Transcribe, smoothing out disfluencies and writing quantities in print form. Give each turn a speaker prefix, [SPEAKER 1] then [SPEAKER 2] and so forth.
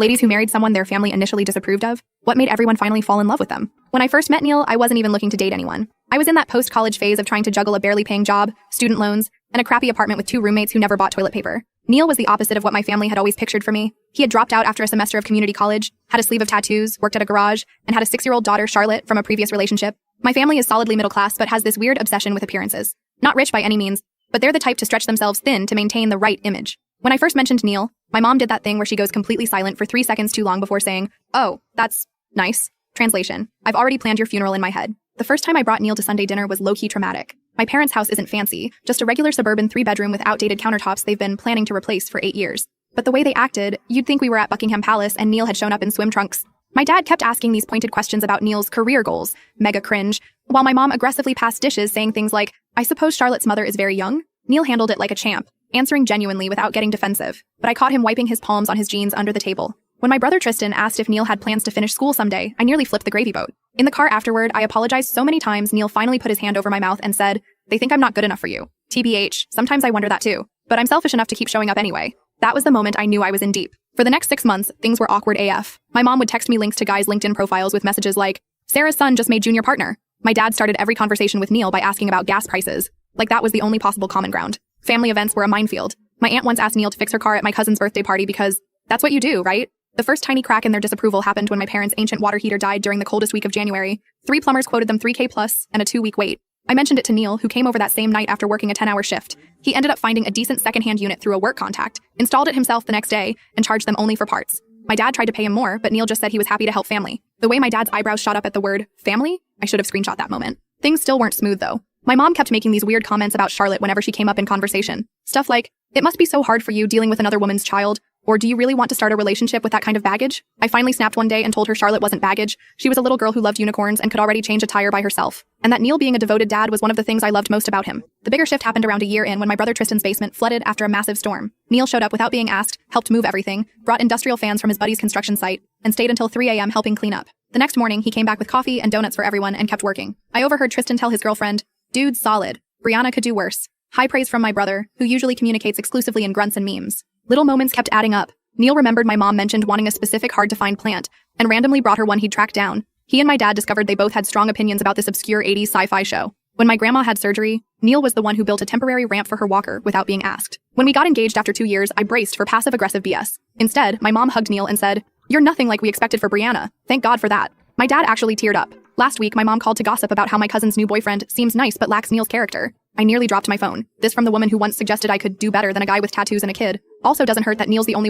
[SPEAKER 1] Ladies who married someone their family initially disapproved of? What made everyone finally fall in love with them? When I first met Neil, I wasn't even looking to date anyone. I was in that post-college phase of trying to juggle a barely paying job, student loans, and a crappy apartment with 2 roommates who never bought toilet paper. Neil was the opposite of what my family had always pictured for me. He had dropped out after a semester of community college, had a sleeve of tattoos, worked at a garage, and had a 6-year-old daughter, Charlotte, from a previous relationship. My family is solidly middle class but has this weird obsession with appearances. Not rich by any means, but they're the type to stretch themselves thin to maintain the right image. When I first mentioned Neil, my mom did that thing where she goes completely silent for 3 seconds too long before saying, "Oh, that's nice." Translation: I've already planned your funeral in my head. The first time I brought Neil to Sunday dinner was low-key traumatic. My parents' house isn't fancy, just a regular suburban 3-bedroom with outdated countertops they've been planning to replace for 8 years. But the way they acted, you'd think we were at Buckingham Palace and Neil had shown up in swim trunks. My dad kept asking these pointed questions about Neil's career goals, mega cringe, while my mom aggressively passed dishes saying things like, "I suppose Charlotte's mother is very young?" Neil handled it like a champ, answering genuinely without getting defensive, but I caught him wiping his palms on his jeans under the table. When my brother Tristan asked if Neil had plans to finish school someday, I nearly flipped the gravy boat. In the car afterward, I apologized so many times Neil finally put his hand over my mouth and said, "They think I'm not good enough for you." TBH, sometimes I wonder that too, but I'm selfish enough to keep showing up anyway. That was the moment I knew I was in deep. For the next 6 months, things were awkward AF. My mom would text me links to guys' LinkedIn profiles with messages like, "Sarah's son just made junior partner." My dad started every conversation with Neil by asking about gas prices. Like that was the only possible common ground. Family events were a minefield. My aunt once asked Neil to fix her car at my cousin's birthday party because that's what you do, right? The first tiny crack in their disapproval happened when my parents' ancient water heater died during the coldest week of January. 3 plumbers quoted them $3K plus and a 2-week wait. I mentioned it to Neil, who came over that same night after working a 10-hour shift. He ended up finding a decent secondhand unit through a work contact, installed it himself the next day, and charged them only for parts. My dad tried to pay him more, but Neil just said he was happy to help family. The way my dad's eyebrows shot up at the word family, I should have screenshot that moment. Things still weren't smooth though. My mom kept making these weird comments about Charlotte whenever she came up in conversation. Stuff like, "It must be so hard for you dealing with another woman's child," or "Do you really want to start a relationship with that kind of baggage?" I finally snapped one day and told her Charlotte wasn't baggage. She was a little girl who loved unicorns and could already change a tire by herself. And that Neil being a devoted dad was one of the things I loved most about him. The bigger shift happened around a year in when my brother Tristan's basement flooded after a massive storm. Neil showed up without being asked, helped move everything, brought industrial fans from his buddy's construction site, and stayed until 3 a.m. helping clean up. The next morning, he came back with coffee and donuts for everyone and kept working. I overheard Tristan tell his girlfriend, "Dude's solid. Brianna could do worse." High praise from my brother, who usually communicates exclusively in grunts and memes. Little moments kept adding up. Neil remembered my mom mentioned wanting a specific hard-to-find plant, and randomly brought her one he'd tracked down. He and my dad discovered they both had strong opinions about this obscure 80s sci-fi show. When my grandma had surgery, Neil was the one who built a temporary ramp for her walker without being asked. When we got engaged after 2 years, I braced for passive-aggressive BS. Instead, my mom hugged Neil and said, "You're nothing like we expected for Brianna. Thank God for that." My dad actually teared up. Last week, my mom called to gossip about how my cousin's new boyfriend seems nice but lacks Neil's character. I nearly dropped my phone. This from the woman who once suggested I could do better than a guy with tattoos and a kid. Also doesn't hurt that Neil's the only one